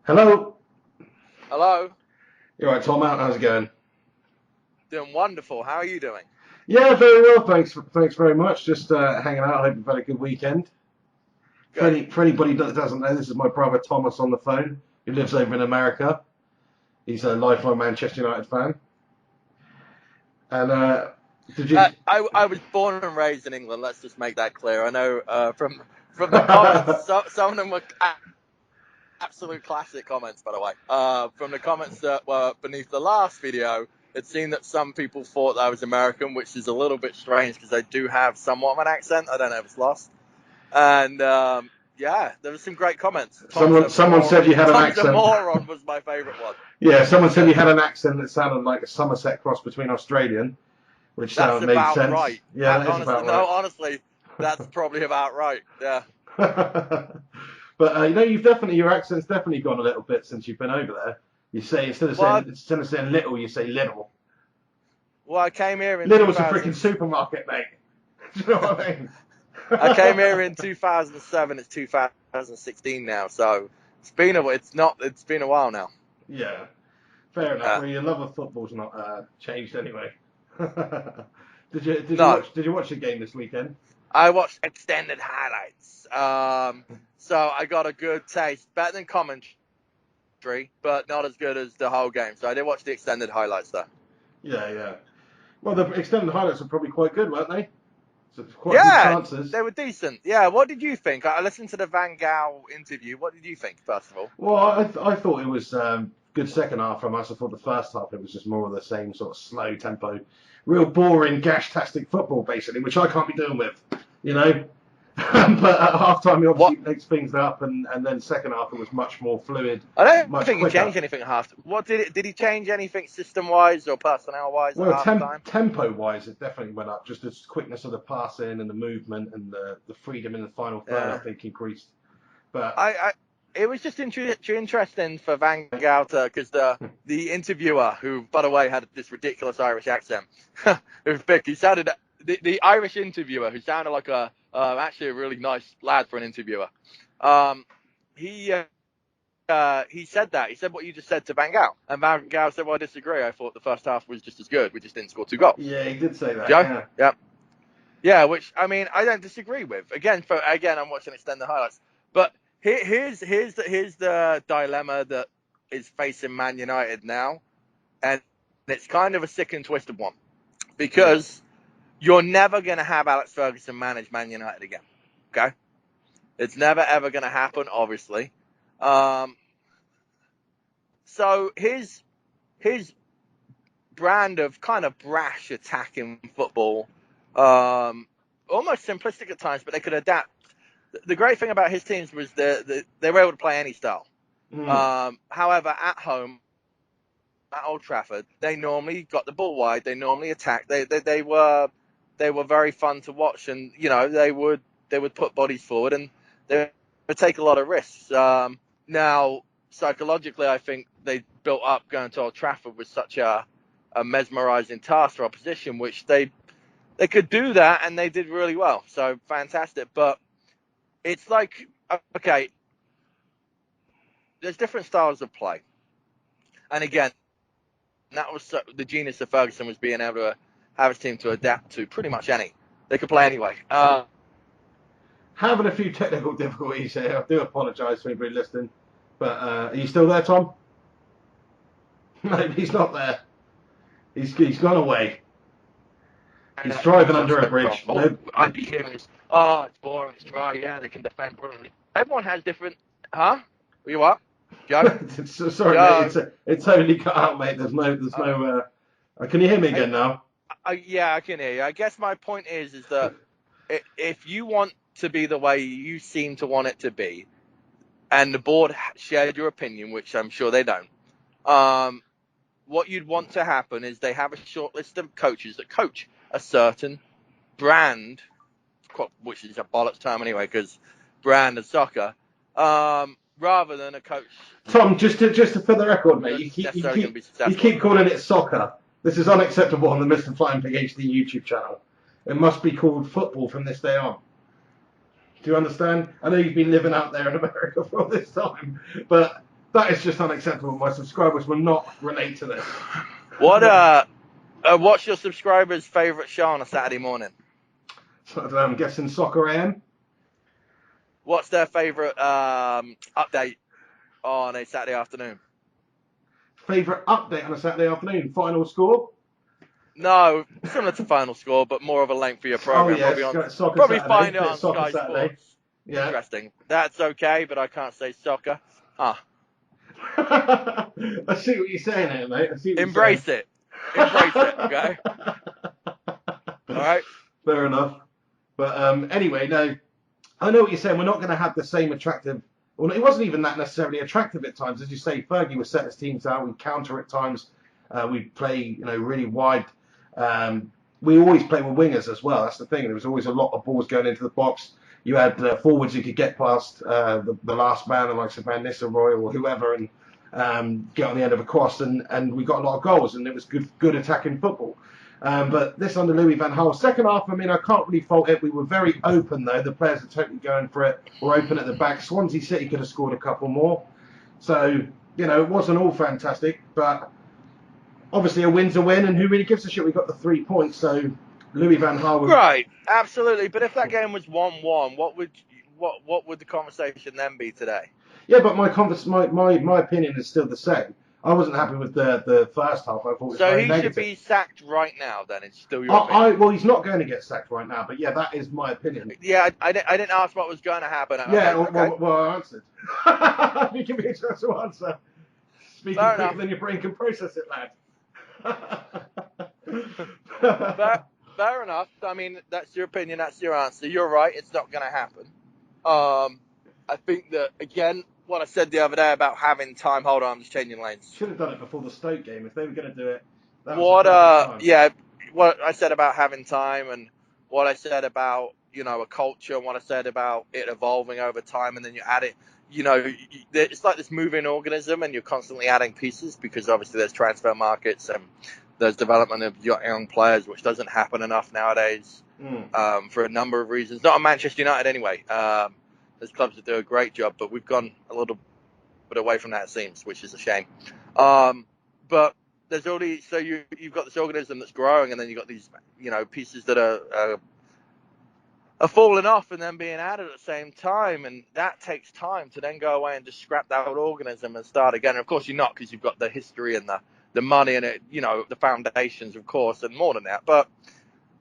Hello. Hello. You all right, Tom? How's it going? Doing wonderful. How are you doing? Yeah, very well. Thanks very much. Just hanging out. I hope you've had a good weekend. Good. For anybody that doesn't know, this is my brother Thomas on the phone. He lives over in America. He's a lifelong Manchester United fan. And did you? I was born and raised in England. Let's just make that clear. I know from the comments, some of them were absolute classic comments, by the way. From the comments that were beneath the last video, it seemed that some people thought that I was American, which is a little bit strange because I do have somewhat of an accent. I don't know if it's lost. And yeah, there were some great comments. Someone said you had an Tom's a accent. moron was my favourite one. Yeah, someone said you had an accent that sounded like a Somerset cross between Australian, which That's made about sense. right. Yeah, that is Honestly, about no, right. honestly, that's probably about right. Yeah. But your accent's definitely gone a little bit since you've been over there. You say Well, instead of saying little, you say little. I came here in Lidl's a freaking 2000. supermarket, mate. Do you know what I mean? I came here in 2007. It's 2016 now, so it's been a while now. Yeah, fair enough. Uh, Well, your love of football's not changed anyway. no, Did you watch the game this weekend? I watched extended highlights. So I got a good taste, better than commentary, but not as good as the whole game. So I did watch the extended highlights though. Yeah, yeah. Well, the extended highlights were probably quite good, weren't they? So quite good Yeah, chances. they were decent. Yeah, what did you think? I listened to the Van Gaal interview. What did you think, first of all? Well, I thought it was good second half from us. I thought the first half it was just more of the same sort of slow tempo, real boring, gash-tastic football, basically, which I can't be doing with, you know. But at half time, he What obviously makes things up, and then second half, it was much more fluid, I don't much think he quicker. changed anything at half. What did he change anything system wise or personnel wise at Well, half time? tempo-wise, it definitely went up. Just the quickness of the passing and the movement and the freedom in the final third, I Yeah, think, increased. But I it was just interesting for Van Gaal because the interviewer, who by the way had this ridiculous Irish accent, it was big. He sounded the Irish interviewer who sounded like a actually a really nice lad for an interviewer. Um, he he said that. He said what you just said to Van Gaal. And Van Gaal said, well, I disagree. I thought the first half was just as good. We just didn't score two goals. yeah, he did say that. Joe? Yeah. Yeah. Yeah, which, I mean, I don't disagree with. Again, I'm watching extended highlights. But here's the dilemma that is facing Man United now. And it's kind of a sick and twisted one. Yeah. Because you're never going to have Alex Ferguson manage Man United again. Okay? It's never, ever going to happen, obviously. Um, so his brand of kind of brash attacking football, almost simplistic at times, but they could adapt. The great thing about his teams was they were able to play any style. Mm. However, at home, at Old Trafford, they normally got the ball wide. They normally attacked. They were very fun to watch, and they would put bodies forward and they would take a lot of risks. Now, psychologically, I think they built up going to Old Trafford with such a mesmerizing task for opposition, which they could do that, and they did really well. So fantastic. But it's like, okay, there's different styles of play, and again, that was the genius of Ferguson, was being able to have his team to adapt to pretty much any. They could play anyway. Having a few technical difficulties here. I do apologise for anybody listening. But are you still there, Tom? No, he's not there. He's gone away. He's driving under a bridge. No, I'd be hearing this. Oh, it's boring. It's dry. Yeah, they can defend brilliantly. Everyone has different. Huh? You what? Joe? sorry, mate. Joe? It's totally cut out, mate. There's Uh, no. Can you hear me again now? yeah, I can hear you. I guess my point is that if you want to be the way you seem to want it to be, and the board shared your opinion, which I'm sure they don't, what you'd want to happen is they have a short list of coaches that coach a certain brand, which is a bollocks term anyway, because brand of soccer, rather than a coach Tom, for the record, mate, that's necessarily going to be you successful. keep calling it soccer. This is unacceptable on the Mr. Flying Pig HD YouTube channel. It must be called football from this day on. Do you understand? I know you've been living out there in America for all this time, but That is just unacceptable. My subscribers will not relate to this. What's your subscribers' favourite show on a Saturday morning? So, I don't know, I'm guessing Soccer AM. What's their favourite update on a Saturday afternoon? Favourite update on a Saturday afternoon? Final score? No, similar to Final Score, but more of a lengthier program. Oh yeah, Soccer probably Saturday. find it Bit on Soccer Sky Saturday. Sports. Yeah. Interesting. That's okay, but I can't say soccer. I see what you're saying here, mate. I see what Embrace you're it. Embrace it, okay? All right. Fair enough. But anyway, no, I know what you're saying. We're not going to have the same attractive. Well, it wasn't even that necessarily attractive at times, as you say. Fergie would set his teams out. We counter at times. We play, really wide. We always play with wingers as well. That's the thing. There was always a lot of balls going into the box. You had forwards who could get past the last man, like Van Nistelrooy or whoever, and get on the end of a cross, and we got a lot of goals, and it was good attacking football. But this under Louis van Gaal, second half, I mean, I can't really fault it. We were very open, though. The players are totally going for it. We're open at the back. Swansea City could have scored a couple more. So, it wasn't all fantastic, but obviously a win's a win, and who really gives a shit? We got the 3 points, so Louis van Gaal was... Right, absolutely. But if that game was 1-1, what would the conversation then be today? Yeah, but my opinion is still the same. I wasn't happy with the first half. I thought it was very negative. So he should be sacked right now. Then it's still your opinion. Well, he's not going to get sacked right now. But yeah, that is my opinion. Yeah, I didn't ask what was going to happen. Yeah, okay. well, I answered. You give me a chance to answer. Speaking quicker than your brain can process it, lad. Fair enough. I mean, that's your opinion. That's your answer. You're right. It's not going to happen. I think that, again, what I said the other day about having time. Hold on, I'm just changing lanes. Should have done it before the Stoke game. If they were going to do it, what I said about having time, and what I said about a culture, and what I said about it evolving over time, and then you add it. It's like this moving organism, and you're constantly adding pieces because obviously there's transfer markets and there's development of young players, which doesn't happen enough nowadays for a number of reasons. Not at Manchester United anyway. There's clubs that do a great job, but we've gone a little bit away from that, it seems, which is a shame. But there's all these, so you've got this organism that's growing, and then you've got these, pieces that are falling off and then being added at the same time, and that takes time to then go away and just scrap that old organism and start again. And of course you're not, because you've got the history and the money and it, the foundations, of course, and more than that. But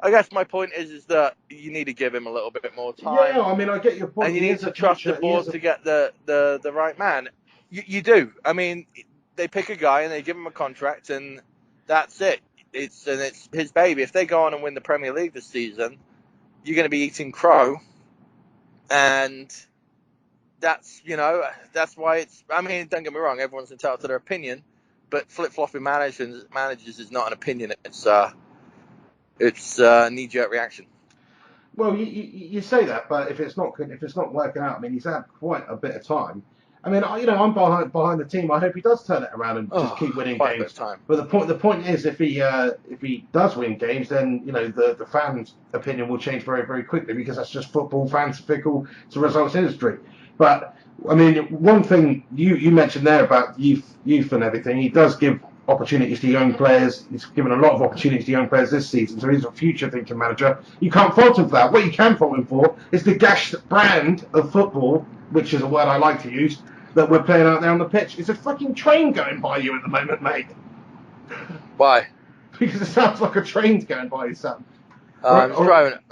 I guess my point is that you need to give him a little bit more time. Yeah, I mean, I get your point. And you need to trust the board to get the right man. You do. I mean, they pick a guy and they give him a contract, and that's it. It's his baby. If they go on and win the Premier League this season, you're going to be eating crow, and that's why it's. I mean, don't get me wrong. Everyone's entitled to their opinion, but flip-flopping managers is not an opinion. It's a knee-jerk reaction. Well, you say that, but if it's not working out, I mean, he's had quite a bit of time. I mean, I'm behind the team. I hope he does turn it around and just keep winning games. But the point is, if he does win games, then the fans' opinion will change very, very quickly, because that's just football. Fans are fickle. It's a results industry. But I mean, one thing you mentioned there about youth and everything, he does give opportunities to young players. He's given a lot of opportunities to young players this season, so he's a future-thinking manager. You can't fault him for that. What you can fault him for is the gash brand of football, which is a word I like to use, that we're playing out there on the pitch. It's a fucking train going by you at the moment, mate. Why? Because it sounds like a train's going by you, Sam. I'm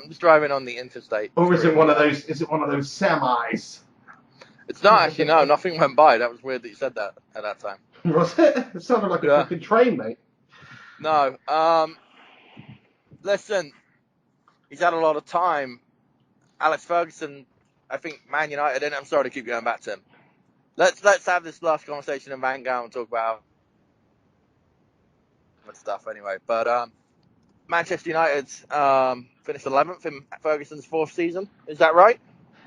just driving on the interstate. Or is it one of those? Is it one of those semis? It's not actually. No, nothing went by. That was weird that you said that at that time. Was it? It sounded like a fucking train, mate. No. Listen, he's had a lot of time. Alex Ferguson, I think Man United, and I'm sorry to keep going back to him. Let's have this last conversation in Van Gaal and talk about stuff anyway. But Manchester United finished 11th in Ferguson's 4th season. Is that right?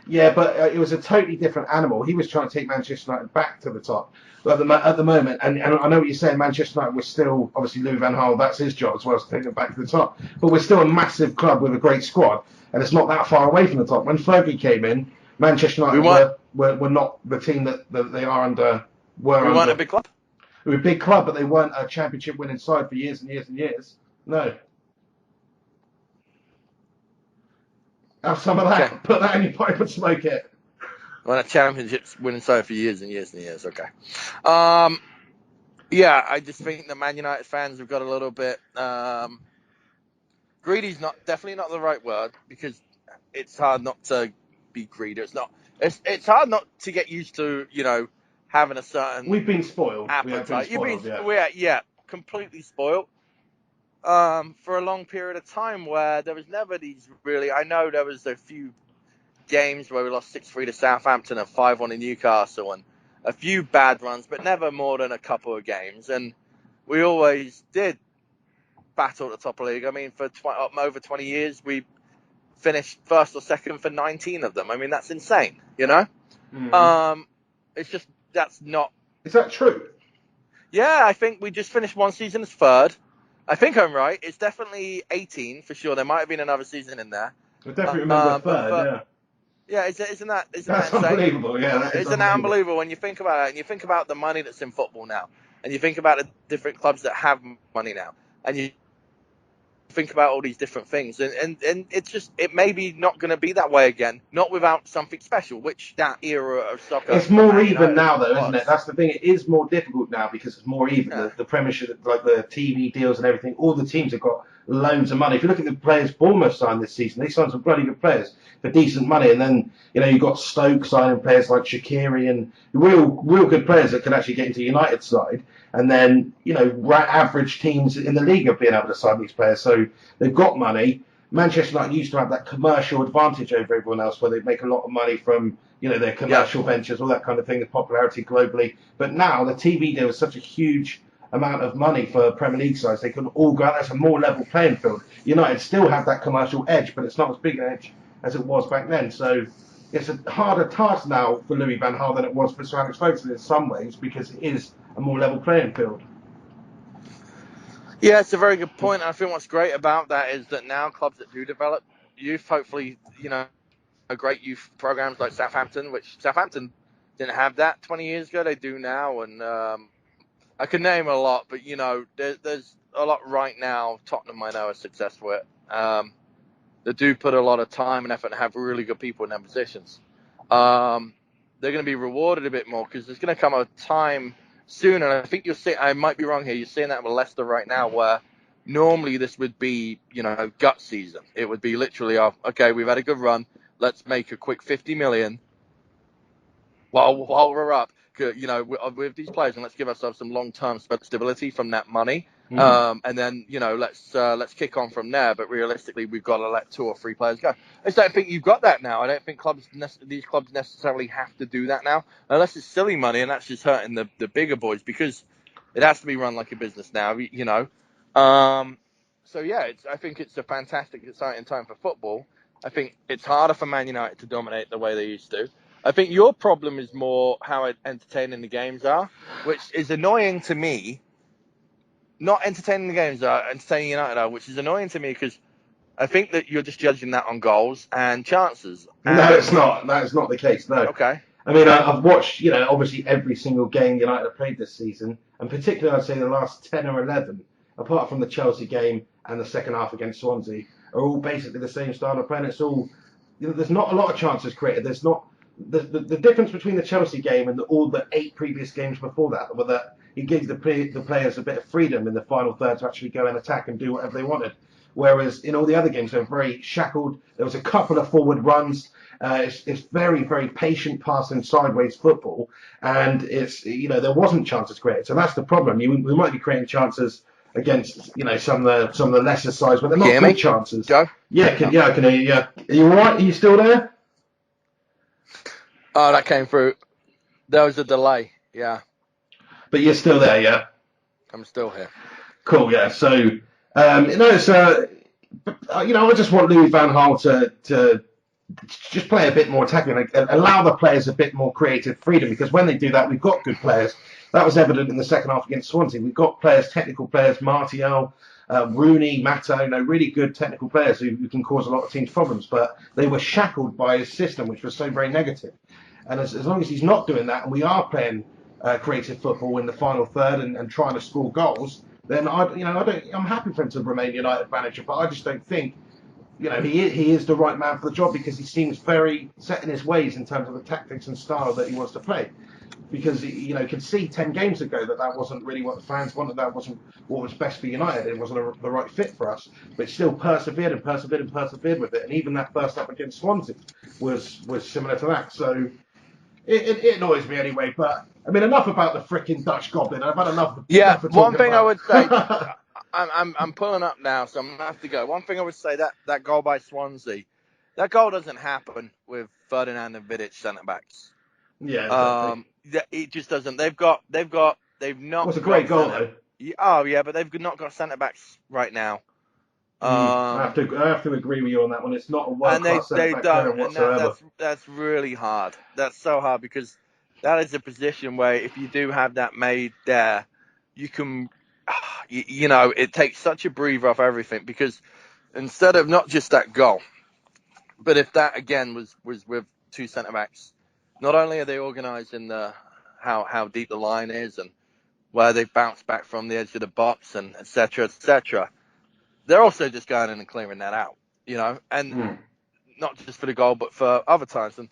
Yeah, but it was a totally different animal. He was trying to take Manchester United back to the top at the moment. And I know what you're saying, Manchester United was still, obviously Louis van Gaal, that's his job as well, to take them back to the top. But we're still a massive club with a great squad, and it's not that far away from the top. When Fergie came in, Manchester United were not the team that they are under were We weren't a under. big club. We were a big club, but they weren't a championship winning side for years and years and years. No. Have some of that. Okay. Put that in your pipe and smoke it. Won a championship winning side for years and years and years. Okay. Yeah, I just think the Man United fans have got a little bit greedy's definitely not the right word, because it's hard not to be greedy. It's hard not to get used to, having a certain We've been spoiled. We have been appetite. spoiled, yeah. Yeah, completely spoiled. For a long period of time where there was never these really. I know there was a few games where we lost 6-3 to Southampton and 5-1 in Newcastle, and a few bad runs, but never more than a couple of games. And we always did battle at the top of the league. I mean, for over 20 years, we finished first or second for 19 of them. I mean, that's insane, It's just, that's not... Is that true? Yeah, I think we just finished one season as third. I think I'm right. It's definitely 18 for sure. There might have been another season in there. I definitely remember third, yeah. Yeah, isn't that That's insane? unbelievable, yeah. That is Isn't that unbelievable when you think about it, and you think about the money that's in football now, and you think about the different clubs that have money now, and you think about all these different things, and it's just, it may be not going to be that way again, not without something special, which that era of soccer... It's more even now, though, isn't it? That's the thing. It is more difficult now because it's more even. Yeah. The Premiership, like the TV deals and everything, all the teams have got loads of money. If you look at the players Bournemouth signed this season, they signed some bloody good players for decent money. And then, you've got Stoke signing players like Shaqiri and real good players that can actually get into United side. And then, average teams in the league have been able to sign these players. So they've got money. Manchester United used to have that commercial advantage over everyone else where they make a lot of money from, their commercial ventures, all that kind of thing, the popularity globally. But now the TV deal is such a huge amount of money for Premier League sides. They can all go out. That's a more level playing field. United still have that commercial edge, but it's not as big an edge as it was back then. So it's a harder task now for Louis van Gaal than it was for Sir Alex Ferguson in some ways, because it is a more level playing field. Yeah, it's a very good point. And I think what's great about that is that now clubs that do develop youth, hopefully, great youth programs like Southampton, which Southampton didn't have that 20 years ago. They do now. And I could name a lot, but, there's a lot right now. Tottenham, I know, are successful at. They do put a lot of time and effort and have really good people in their positions. They're going to be rewarded a bit more because there's going to come a time soon, and I think you'll see, I might be wrong here, you're seeing that with Leicester right now, where normally this would be, gut season. It would be literally, okay, we've had a good run, let's make a quick 50 million while we're up, with these players, and let's give ourselves some long-term stability from that money. And then, let's kick on from there. But realistically, we've got to let 2 or 3 players go. I just don't think you've got that now. I don't think these clubs necessarily have to do that now, unless it's silly money, and that's just hurting the bigger boys, because it has to be run like a business now, So yeah, I think it's a fantastic, exciting time for football. I think it's harder for Man United to dominate the way they used to. I think your problem is more how entertaining the games are, which is annoying to me. Not entertaining the games are, entertaining United are, which is annoying to me because I think that you're just judging that on goals and chances. No, it's not. That is not the case, no. Okay. I mean, I've watched, obviously every single game United have played this season, and particularly I'd say the last 10 or 11, apart from the Chelsea game and the second half against Swansea, are all basically the same style of playing. It's all, there's not a lot of chances created. There's not, the difference between the Chelsea game and all the 8 previous games before that were that he gave the players a bit of freedom in the final third to actually go and attack and do whatever they wanted. Whereas in all the other games, they were very shackled. There was a couple of forward runs. It's very, very patient passing sideways football. And it's, there wasn't chances created. So that's the problem. We might be creating chances against, some of the lesser sides, but they're not good chances. Joe? Yeah, I can hear you. Yeah. Are you all right? Are you still there? Oh, that came through. There was a delay. Yeah. But you're still there, yeah? I'm still here. Cool, yeah. So, it's, I just want Louis van Gaal to just play a bit more attacking and allow the players a bit more creative freedom, because when they do that, we've got good players. That was evident in the second half against Swansea. We've got players, technical players, Martial, Rooney, Mato, really good technical players who can cause a lot of teams problems, but they were shackled by his system, which was so very negative. And as long as he's not doing that, and we are playing creative football in the final third and trying to score goals, then I'm happy for him to remain United manager. But I just don't think, he is the right man for the job, because he seems very set in his ways in terms of the tactics and style that he wants to play. Because he, could see 10 games ago that wasn't really what the fans wanted. That wasn't what was best for United. It wasn't the right fit for us. But still persevered and persevered and persevered with it. And even that first up against Swansea was similar to that. So it annoys me anyway. But I mean, enough about the freaking Dutch Goblin. I've had enough. Yeah, Enough of one talking thing I about. would say, I'm pulling up now, so I'm gonna have to go. One thing I would say, that goal by Swansea, that goal doesn't happen with Ferdinand and Vidic centre backs. Yeah, exactly. It just doesn't. They've not. Well, it's a great goal though. Oh yeah, but they've not got centre backs right now. I have to agree with you on that one. It's not a world class centre back pairing whatsoever. That's really hard. That's so hard, because that is a position where if you do have that made there, you can, it takes such a breather off everything, because instead of not just that goal, but if that again was with two centre backs, not only are they organised in how deep the line is and where they bounce back from the edge of the box and etc. They're also just going in and clearing that out, and not just for the goal, but for other times. And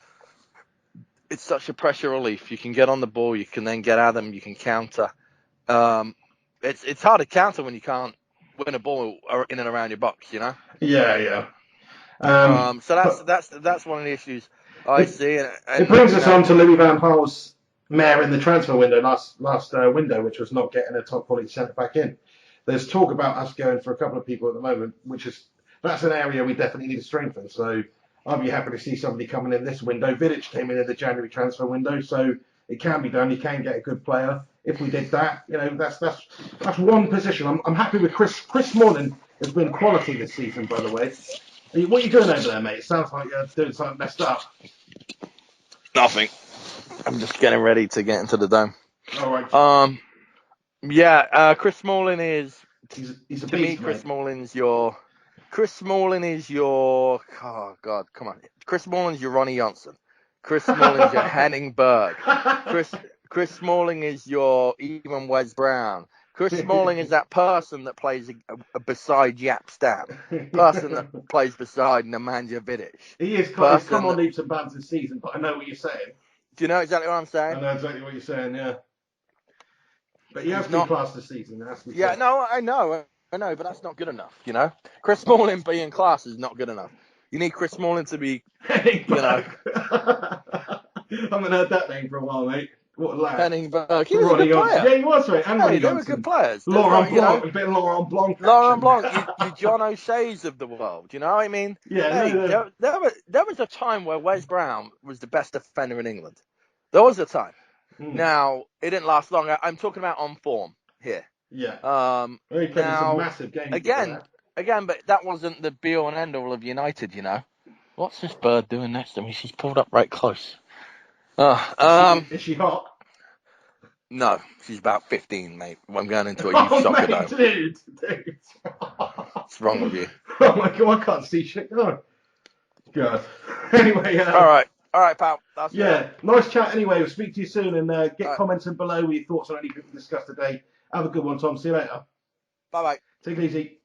it's such a pressure relief. You can get on the ball, you can then get at them, you can counter. It's hard to counter when you can't win a ball in and around your box, Yeah. So that's one of the issues I see. It brings us on to Louis van Gaal's mare in the transfer window last window, which was not getting a top quality centre back in. There's talk about us going for a couple of people at the moment, that's an area we definitely need to strengthen. So I'll be happy to see somebody coming in this window. Vidic came in the January transfer window, so it can be done. You can get a good player. If we did that, that's one position. I'm happy with Chris. Chris Smalling has been quality this season, by the way. What are you doing over there, mate? It sounds like you're doing something messed up. Nothing. I'm just getting ready to get into the dome. All right. Chris Smalling is. He's a to beast, me, Chris mate. Smalling's your. Chris Smalling is your. Oh God, come on. Chris Smalling's your Ronnie Johnson. Chris Smalling's your Henning Berg. Chris Smalling is your even Wes Brown. Chris Smalling is that person that plays beside Jaap Stam. Person that plays beside Nemanja Vidic. He is close. Come on leaps and bounds this season, but I know what you're saying. Do you know exactly what I'm saying? I know exactly what you're saying, yeah. But he has been class this season. No, I know, but that's not good enough, Chris Smalling being class is not good enough. You need Chris Smalling to be, Henning Berg. I haven't heard that name for a while, mate. What a lad. Henning Berg. He was a good player. Yeah, he was, right. And hey, they were good players. Laurent Blanc, a bit of Laurent Blanc. Laurent Blanc, you John O'Shea's of the world, I mean? Yeah, hey, there was a time where Wes Brown was the best defender in England. There was a time. Now, it didn't last long. I'm talking about on form here. Yeah. He played some massive games. Again, but that wasn't the be-all and end-all of United, What's this bird doing next to me? She's pulled up right close. Is she hot? No, she's about 15, mate. I'm going into a youth soccer dome. Dude. What's wrong with you? Oh my God, I can't see shit. Oh. God. Anyway, All right, pal. Nice chat anyway. We'll speak to you soon, and get commenting below with your thoughts on anything we discussed today. Have a good one, Tom. See you later. Bye-bye. Take it easy.